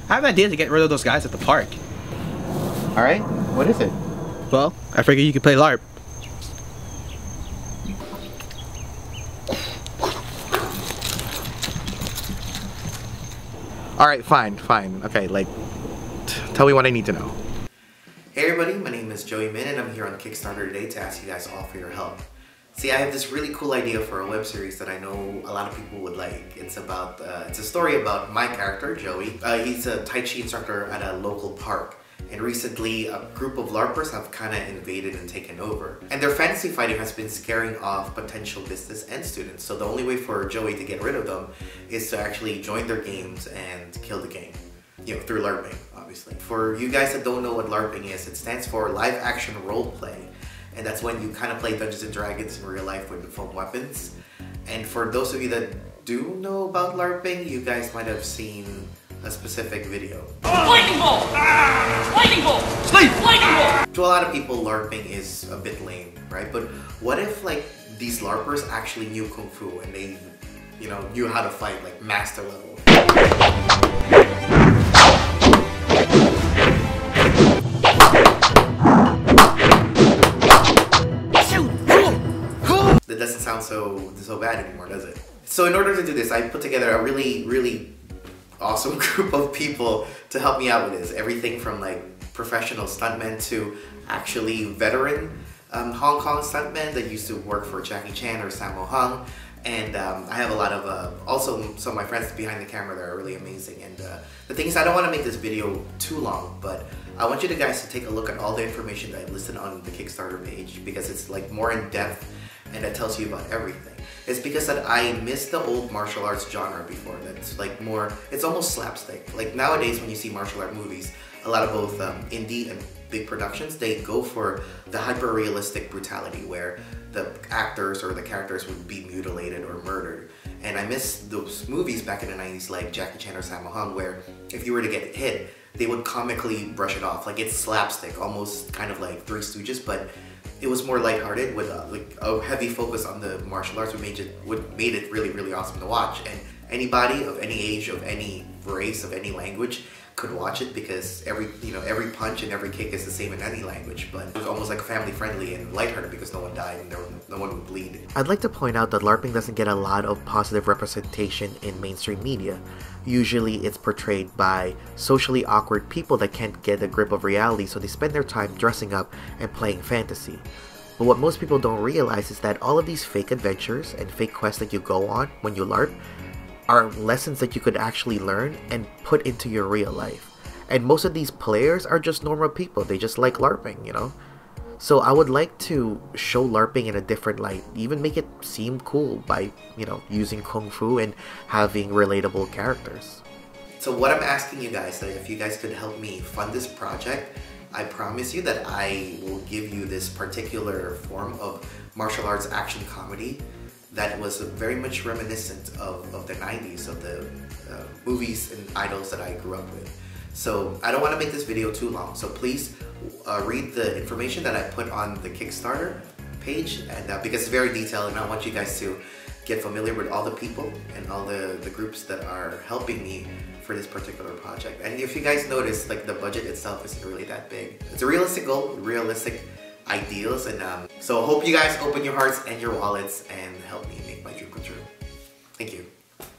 I have an idea to get rid of those guys at the park. Alright, what is it? Well, I figured you could play LARP. Alright, fine. Okay, like, tell me what I need to know. Hey everybody, my name is Joey Min and I'm here on Kickstarter today to ask you guys all for your help. See, I have this really cool idea for a web series that I know a lot of people would like. It's a story about my character, Joey. He's a Tai Chi instructor at a local park. And recently, a group of LARPers have kind of invaded and taken over. And their fantasy fighting has been scaring off potential business and students. So the only way for Joey to get rid of them is to actually join their games and kill the game. You know, through LARPing, obviously. For you guys that don't know what LARPing is, it stands for live action role play. And that's when you kind of play Dungeons and Dragons in real life with foam weapons. And for those of you that do know about LARPing, you guys might have seen a specific video. Lightning bolt! Lightning bolt! Sleep! Lightning bolt! To a lot of people, LARPing is a bit lame, right? But what if like these LARPers actually knew Kung Fu and they, you know, knew how to fight like master level? That doesn't sound so bad anymore, does it? So in order to do this, I put together a really awesome group of people to help me out with this. Everything from like professional stuntmen to actually veteran Hong Kong stuntmen that used to work for Jackie Chan or Sammo Hung. And I have a lot of, also some of my friends behind the camera that are really amazing. And the thing is, I don't want to make this video too long, but I want you guys to take a look at all the information that I listed on the Kickstarter page because it's like more in depth and it tells you about everything. It's because that I missed the old martial arts genre before. That's like more, it's almost slapstick. Like nowadays when you see martial art movies, a lot of both indie and big productions, they go for the hyper-realistic brutality where the actors or the characters would be mutilated or murdered. And I miss those movies back in the 90s like Jackie Chan or Sammo Hung where if you were to get hit, they would comically brush it off. Like it's slapstick, almost kind of like Three Stooges, but it was more lighthearted with like a heavy focus on the martial arts, made it really awesome to watch. And anybody of any age, of any race, of any language could watch it because every every punch and every kick is the same in any language. But it was almost like family friendly and lighthearted because no one died and no one would bleed. I'd like to point out that LARPing doesn't get a lot of positive representation in mainstream media. Usually it's portrayed by socially awkward people that can't get a grip of reality, so they spend their time dressing up and playing fantasy. But what most people don't realize is that all of these fake adventures and fake quests that you go on when you LARP are lessons that you could actually learn and put into your real life. And most of these players are just normal people. They just like LARPing, you know? So I would like to show LARPing in a different light, even make it seem cool by, you know, using Kung Fu and having relatable characters. So what I'm asking you guys, that if you guys could help me fund this project, I promise you that I will give you this particular form of martial arts action comedy that was very much reminiscent of the 90s, of the movies and idols that I grew up with. So I don't want to make this video too long, so please read the information that I put on the Kickstarter page, and because it's very detailed and I want you guys to get familiar with all the people and all the groups that are helping me for this particular project. And if you guys notice, like the budget itself isn't really that big. It's a realistic goal, realistic ideals, and so hope you guys open your hearts and your wallets and help me make my dream come true. Thank you.